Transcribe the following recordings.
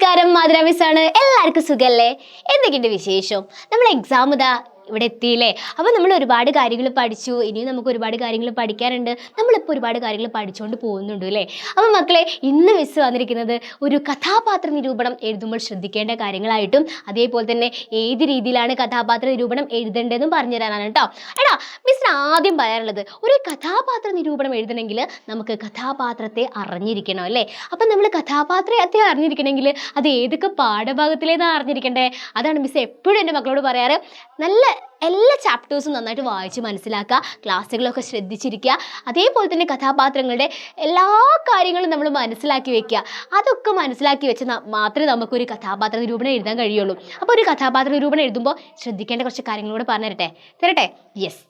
നമസ്കാരം, മാധുര മിസ് ആണ്. എല്ലാവർക്കും സുഖല്ലേ? എന്തൊക്കെയുണ്ട് വിശേഷം? നമ്മൾ എക്സാം ഇതാ ഇവിടെ എത്തിയില്ലേ? അപ്പോൾ നമ്മൾ ഒരുപാട് കാര്യങ്ങൾ പഠിച്ചു. ഇനിയും നമുക്ക് ഒരുപാട് കാര്യങ്ങൾ പഠിക്കാനുണ്ട്. നമ്മളിപ്പോൾ ഒരുപാട് കാര്യങ്ങൾ പഠിച്ചുകൊണ്ട് പോകുന്നുണ്ട് അല്ലേ? അപ്പോൾ മക്കളെ, ഇന്ന് മിസ് വന്നിരിക്കുന്നത് ഒരു കഥാപാത്ര നിരൂപണം എഴുതുമ്പോൾ ശ്രദ്ധിക്കേണ്ട കാര്യങ്ങളായിട്ടും അതേപോലെ തന്നെ ഏത് രീതിയിലാണ് കഥാപാത്ര നിരൂപണം എഴുതേണ്ടതെന്നും പറഞ്ഞു തരാനാണ് കേട്ടോ. എടാ, മിസ്സിന് ആദ്യം പറയാനുള്ളത്, ഒരു കഥാപാത്ര നിരൂപണം എഴുതണമെങ്കിൽ നമുക്ക് കഥാപാത്രത്തെ അറിഞ്ഞിരിക്കണം അല്ലേ? അപ്പം നമ്മൾ കഥാപാത്രത്തെ അറിഞ്ഞിരിക്കണമെങ്കിൽ അത് ഏതൊക്കെ പാഠഭാഗത്തിലേതാണ് അറിഞ്ഞിരിക്കേണ്ടത്? അതാണ് മിസ് എപ്പോഴും എൻ്റെ മക്കളോട് പറയാറ്. നല്ല എല്ലാ ചാപ്റ്റേഴ്സും നന്നായിട്ട് വായിച്ച് മനസ്സിലാക്കുക, ക്ലാസ്സുകളൊക്കെ ശ്രദ്ധിച്ചിരിക്കുക, അതേപോലെ തന്നെ കഥാപാത്രങ്ങളുടെ എല്ലാ കാര്യങ്ങളും നമ്മൾ മനസ്സിലാക്കി വെക്കുക. അതൊക്കെ മനസ്സിലാക്കി വെച്ച് മാത്രമേ നമുക്കൊരു കഥാപാത്ര നിരൂപണം എഴുതാൻ കഴിയുള്ളൂ. അപ്പോൾ ഒരു കഥാപാത്ര നിരൂപണം എഴുതുമ്പോൾ ശ്രദ്ധിക്കേണ്ട കുറച്ച് കാര്യങ്ങളൂടെ പറഞ്ഞു തരട്ടെ? യെസ്,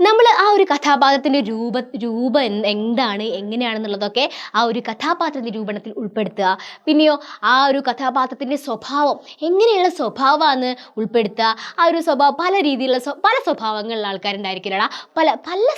നമ്മൾ ആ ഒരു കഥാപാത്രത്തിൻ്റെ രൂപം എന്താണ്, എങ്ങനെയാണെന്നുള്ളതൊക്കെ ആ ഒരു കഥാപാത്ര നിരൂപണത്തിൽ ഉൾപ്പെടുത്തുക. പിന്നെയോ ആ ഒരു കഥാപാത്രത്തിൻ്റെ സ്വഭാവം, എങ്ങനെയുള്ള സ്വഭാവമാണ് ഉൾപ്പെടുത്തുക. ആ ഒരു സ്വഭാവം പല രീതിയിലുള്ള പല സ്വഭാവങ്ങളുള്ള ആൾക്കാരുണ്ടായിരിക്കില്ലടാ, പല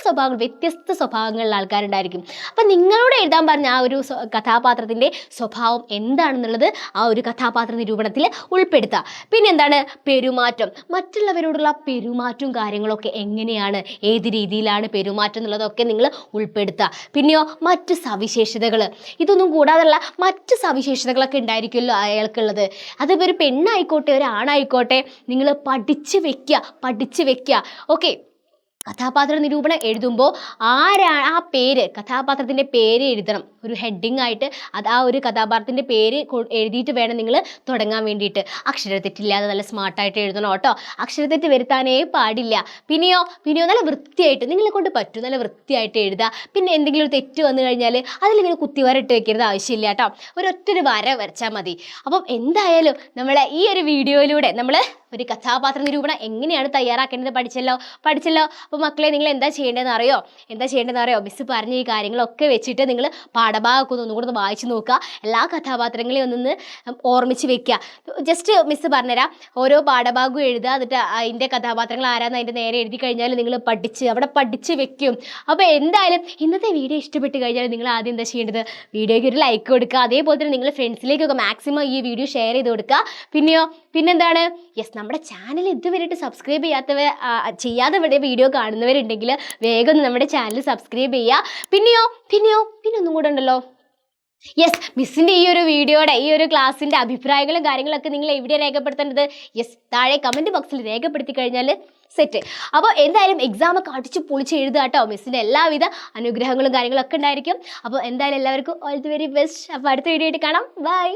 സ്വഭാവങ്ങൾ, വ്യത്യസ്ത സ്വഭാവങ്ങളുള്ള ആൾക്കാരുണ്ടായിരിക്കും. അപ്പം നിങ്ങളോട് എഴുതാൻ പറഞ്ഞ ആ ഒരു കഥാപാത്രത്തിൻ്റെ സ്വഭാവം എന്താണെന്നുള്ളത് ആ ഒരു കഥാപാത്ര നിരൂപണത്തിൽ ഉൾപ്പെടുത്തുക. പിന്നെ എന്താണ് പെരുമാറ്റം, മറ്റുള്ളവരോടുള്ള പെരുമാറ്റവും കാര്യങ്ങളൊക്കെ എങ്ങനെയാണ്, ഏത് രീതിയിലാണ് പെരുമാറ്റം എന്നുള്ളതൊക്കെ നിങ്ങൾ ഉൾപ്പെടുത്തുക. പിന്നെയോ മറ്റ് സവിശേഷതകൾ, ഇതൊന്നും കൂടാതെയുള്ള മറ്റ് സവിശേഷതകളൊക്കെ ഉണ്ടായിരിക്കുമല്ലോ അയാൾക്കുള്ളത്. അതിപ്പോൾ ഒരു പെണ്ണായിക്കോട്ടെ ഒരാണായിക്കോട്ടെ, നിങ്ങൾ പഠിച്ച് വെക്കുക. ഓക്കെ, കഥാപാത്ര നിരൂപണം എഴുതുമ്പോൾ ആ പേര്, കഥാപാത്രത്തിൻ്റെ പേര് എഴുതണം ഒരു ഹെഡിങ് ആയിട്ട്. അത് ആ ഒരു കഥാപാത്രത്തിൻ്റെ പേര് എഴുതിയിട്ട് വേണം നിങ്ങൾ തുടങ്ങാൻ വേണ്ടിയിട്ട്. അക്ഷരത്തെറ്റില്ലാതെ നല്ല സ്മാർട്ടായിട്ട് എഴുതണം കേട്ടോ, അക്ഷരത്തെറ്റ് വരുത്താനേ പാടില്ല. പിന്നെയോ നല്ല വൃത്തിയായിട്ട്, നിങ്ങളെ കൊണ്ട് പറ്റും, നല്ല വൃത്തിയായിട്ട് എഴുതുക. പിന്നെ എന്തെങ്കിലും ഒരു തെറ്റ് വന്നു കഴിഞ്ഞാൽ അതിലിങ്ങനെ കുത്തിവരട്ട് വെക്കരുത്, ആവശ്യമില്ല കേട്ടോ, ഒരൊറ്റൊരു വര വരച്ചാൽ മതി. അപ്പം എന്തായാലും നമ്മളെ ഈ ഒരു വീഡിയോയിലൂടെ നമ്മൾ ഒരു കഥാപാത്ര നിരൂപണം എങ്ങനെയാണ് തയ്യാറാക്കേണ്ടത് പഠിച്ചല്ലോ. അപ്പോൾ മക്കളെ, നിങ്ങൾ എന്താ ചെയ്യേണ്ടതെന്ന് അറിയോ? മിസ് പറഞ്ഞ ഈ കാര്യങ്ങളൊക്കെ വെച്ചിട്ട് നിങ്ങൾ പാഠഭാഗമൊക്കെ ഒന്നുകൂടെ വായിച്ച് നോക്കുക, എല്ലാ കഥാപാത്രങ്ങളെയും ഒന്നൊന്ന് ഓർമ്മിച്ച് വെക്കുക. ജസ്റ്റ് മിസ് പറഞ്ഞുതരാം, ഓരോ പാഠഭാഗവും എഴുതുക, എന്നിട്ട് അതിൻ്റെ കഥാപാത്രങ്ങൾ ആരാന്ന് അതിൻ്റെ നേരെ എഴുതി കഴിഞ്ഞാൽ നിങ്ങൾ അവിടെ പഠിച്ച് വെക്കും. അപ്പോൾ എന്തായാലും ഇന്നത്തെ വീഡിയോ ഇഷ്ടപ്പെട്ട് കഴിഞ്ഞാൽ നിങ്ങൾ ആദ്യം എന്താ ചെയ്യേണ്ടത്? വീഡിയോയ്ക്ക് ഒരു ലൈക്ക് കൊടുക്കുക, അതേപോലെ തന്നെ നിങ്ങളുടെ ഫ്രണ്ട്സിലേക്കൊക്കെ മാക്സിമം ഈ വീഡിയോ ഷെയർ ചെയ്ത് കൊടുക്കുക. പിന്നെന്താണ്, യെസ്, നമ്മുടെ ചാനൽ ഇതുവരെയായിട്ട് സബ്സ്ക്രൈബ് ചെയ്യാതെ വീഡിയോ കാണുന്നവരുണ്ടെങ്കിൽ വേഗം നമ്മുടെ ചാനൽ സബ്സ്ക്രൈബ് ചെയ്യുക. പിന്നെ ഒന്നും കൂടെ ഉണ്ടല്ലോ. യെസ്, മിസ്സിൻ്റെ ഈ ഒരു വീഡിയോയുടെ ഈ ഒരു ക്ലാസ്സിൻ്റെ അഭിപ്രായങ്ങളും കാര്യങ്ങളൊക്കെ നിങ്ങൾ എവിടെ രേഖപ്പെടുത്തേണ്ടത്? യെസ്, താഴെ കമൻറ്റ് ബോക്സിൽ രേഖപ്പെടുത്തി കഴിഞ്ഞാൽ സെറ്റ്. അപ്പോൾ എന്തായാലും എക്സാമൊക്കെ അടിച്ച് പൊളിച്ച് എഴുതുക കേട്ടോ. മിസ്സിൻ്റെ എല്ലാവിധ അനുഗ്രഹങ്ങളും കാര്യങ്ങളൊക്കെ ഉണ്ടായിരിക്കും. അപ്പോൾ എന്തായാലും എല്ലാവർക്കും ഓൾ ദി വെരി ബെസ്റ്റ്. അപ്പോൾ അടുത്ത വീഡിയോ ആയിട്ട് കാണാം. ബൈ.